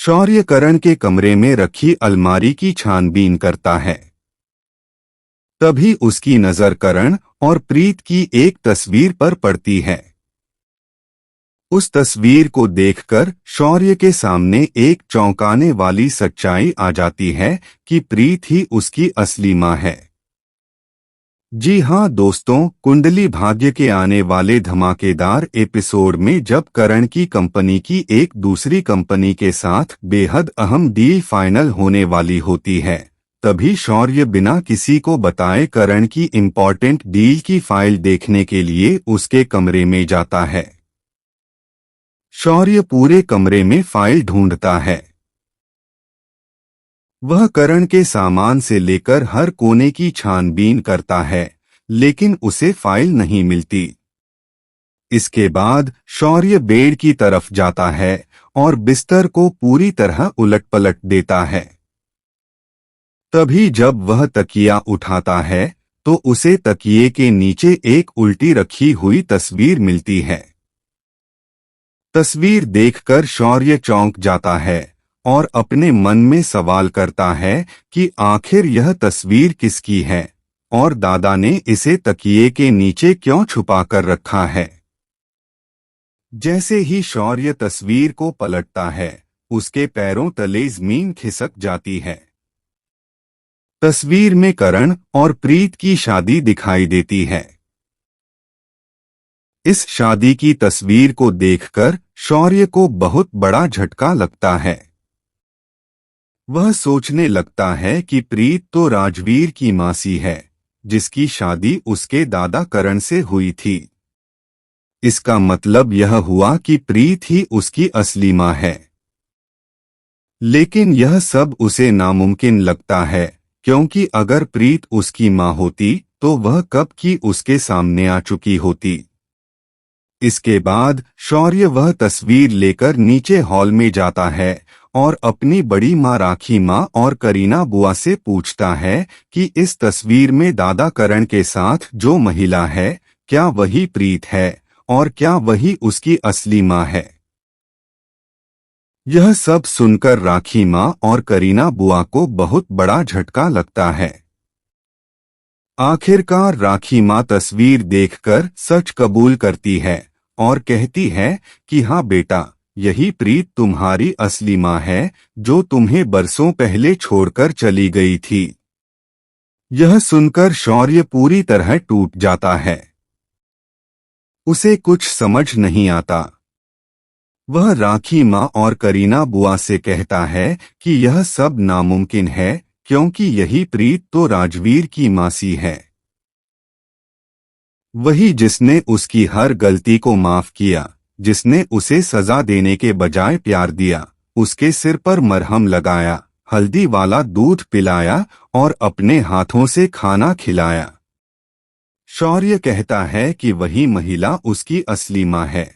शौर्य करण के कमरे में रखी अलमारी की छानबीन करता है। तभी उसकी नजर करण और प्रीत की एक तस्वीर पर पड़ती है। उस तस्वीर को देखकर शौर्य के सामने एक चौंकाने वाली सच्चाई आ जाती है कि प्रीत ही उसकी असली मां है। जी हाँ दोस्तों, कुंडली भाग्य के आने वाले धमाकेदार एपिसोड में जब करण की कंपनी की एक दूसरी कंपनी के साथ बेहद अहम डील फाइनल होने वाली होती है, तभी शौर्य बिना किसी को बताए करण की इम्पोर्टेंट डील की फाइल देखने के लिए उसके कमरे में जाता है। शौर्य पूरे कमरे में फाइल ढूंढता है। वह करण के सामान से लेकर हर कोने की छानबीन करता है, लेकिन उसे फाइल नहीं मिलती। इसके बाद शौर्य बेड की तरफ जाता है और बिस्तर को पूरी तरह उलट-पलट देता है। तभी जब वह तकिया उठाता है तो उसे तकिए के नीचे एक उल्टी रखी हुई तस्वीर मिलती है। तस्वीर देखकर शौर्य चौंक जाता है और अपने मन में सवाल करता है कि आखिर यह तस्वीर किसकी है और दादा ने इसे तकिए के नीचे क्यों छुपा कर रखा है। जैसे ही शौर्य तस्वीर को पलटता है, उसके पैरों तले जमीन खिसक जाती है। तस्वीर में करण और प्रीत की शादी दिखाई देती है। इस शादी की तस्वीर को देखकर शौर्य को बहुत बड़ा झटका लगता है। वह सोचने लगता है कि प्रीत तो राजवीर की मासी है, जिसकी शादी उसके दादा करण से हुई थी। इसका मतलब यह हुआ कि प्रीत ही उसकी असली मां है। लेकिन यह सब उसे नामुमकिन लगता है, क्योंकि अगर प्रीत उसकी मां होती तो वह कब की उसके सामने आ चुकी होती। इसके बाद शौर्य वह तस्वीर लेकर नीचे हॉल में जाता है और अपनी बड़ी मां राखी मां और करीना बुआ से पूछता है कि इस तस्वीर में दादा करण के साथ जो महिला है, क्या वही प्रीत है और क्या वही उसकी असली मां है। यह सब सुनकर राखी मां और करीना बुआ को बहुत बड़ा झटका लगता है। आखिरकार राखी मां तस्वीर देखकर सच कबूल करती है और कहती है कि हाँ बेटा, यही प्रीत तुम्हारी असली मां है, जो तुम्हें बरसों पहले छोड़कर चली गई थी। यह सुनकर शौर्य पूरी तरह टूट जाता है। उसे कुछ समझ नहीं आता। वह राखी मां और करीना बुआ से कहता है कि यह सब नामुमकिन है, क्योंकि यही प्रीत तो राजवीर की मासी है। वही जिसने उसकी हर गलती को माफ किया, जिसने उसे सजा देने के बजाय प्यार दिया, उसके सिर पर मरहम लगाया, हल्दी वाला दूध पिलाया और अपने हाथों से खाना खिलाया। शौर्य कहता है कि वही महिला उसकी असली मां है।